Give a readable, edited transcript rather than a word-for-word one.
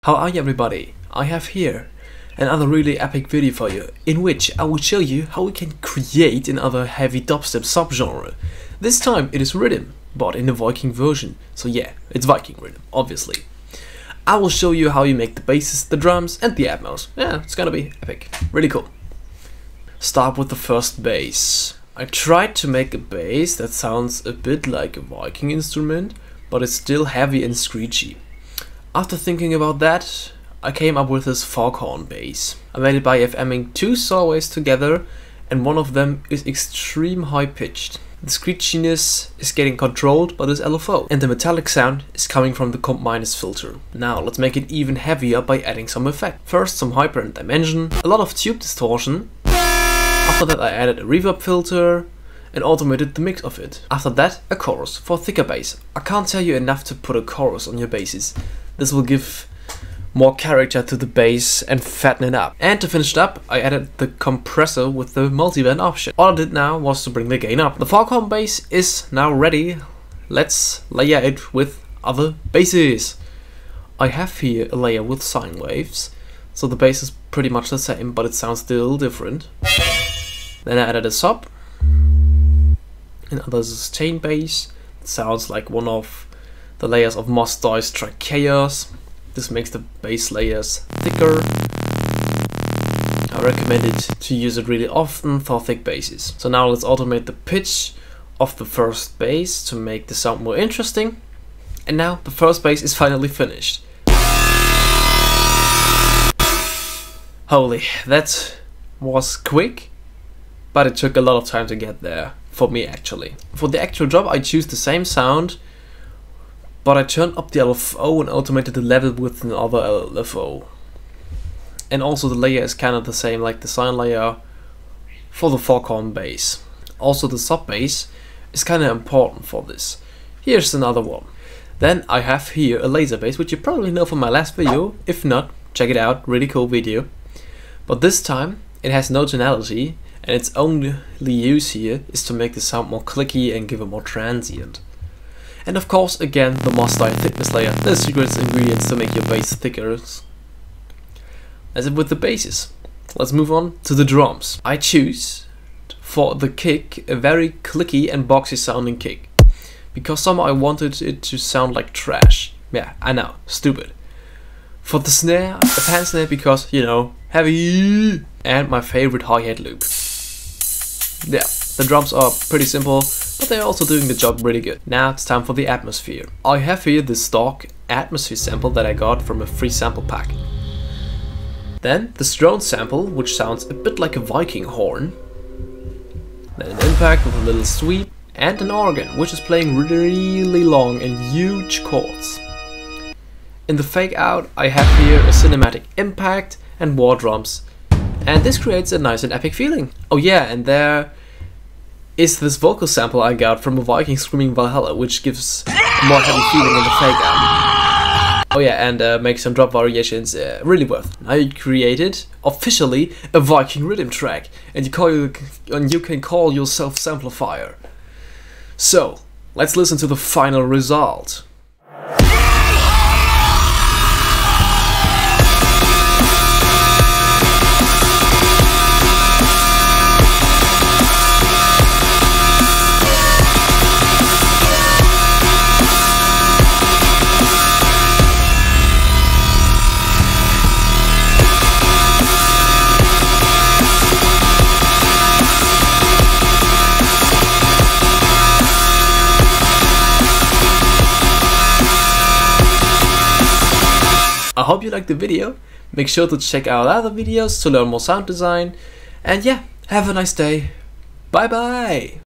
How are you, everybody? I have here another really epic video for you, in which I will show you how we can create another heavy dubstep subgenre. This time it is rhythm, but in the Viking version, so yeah, it's Viking rhythm, obviously. I will show you how you make the basses, the drums and the atmos. Yeah, it's gonna be epic, really cool. Start with the first bass. I tried to make a bass that sounds a bit like a Viking instrument, but it's still heavy and screechy. After thinking about that, I came up with this foghorn bass. I made it by FMing two sawwaves together, and one of them is extreme high pitched. The screechiness is getting controlled by this LFO, and the metallic sound is coming from the comp minus filter. Now let's make it even heavier by adding some effect. First some hyper and dimension, a lot of tube distortion. After that I added a reverb filter and automated the mix of it. After that a chorus for thicker bass. I can't tell you enough to put a chorus on your basses. This will give more character to the bass and fatten it up. And to finish it up, I added the compressor with the multiband option. All I did now was to bring the gain up. The foghorn bass is now ready. Let's layer it with other basses. I have here a layer with sine waves, so the bass is pretty much the same, but it sounds still different. Then I added a sub, another sustain bass. It sounds like one of the layers of Mos Dai's Tracheas. This makes the bass layers thicker. I recommend it to use it really often for thick basses. So now let's automate the pitch of the first bass to make the sound more interesting. And now the first bass is finally finished. Holy, that was quick, but it took a lot of time to get there, for me actually. For the actual job I choose the same sound, but I turned up the LFO and automated the level with another LFO. And also the layer is kind of the same like the sine layer for the foghorn bass. Also the sub bass is kind of important for this. Here's another one. Then I have here a laser bass, which you probably know from my last video. If not, check it out, really cool video. But this time it has no tonality, and its only use here is to make the sound more clicky and give it more transient. And of course, again, the Mos Dai thickness layer, the secret ingredients to make your bass thicker. As it with the basses. Let's move on to the drums. I choose for the kick a very clicky and boxy sounding kick, because somehow I wanted it to sound like trash. Yeah, I know, stupid. For the snare, a pan snare because, you know, heavy, and my favorite hi-hat loop. Yeah, the drums are pretty simple, but they're also doing the job really good. Now it's time for the atmosphere. I have here the stock atmosphere sample that I got from a free sample pack. Then the drone sample, which sounds a bit like a Viking horn. Then an impact with a little sweep, and an organ, which is playing really long and huge chords. In the fake out, I have here a cinematic impact and war drums. And this creates a nice and epic feeling. Oh yeah, and there is this vocal sample I got from a Viking screaming Valhalla, which gives a more heavy feeling in the fake out. Oh yeah, and make some drop variations really worth. Now you created officially a Viking rhythm track, and you can call yourself Samplifier. So let's listen to the final result. I hope you liked the video. Make sure to check out other videos to learn more sound design. And yeah, have a nice day. Bye bye!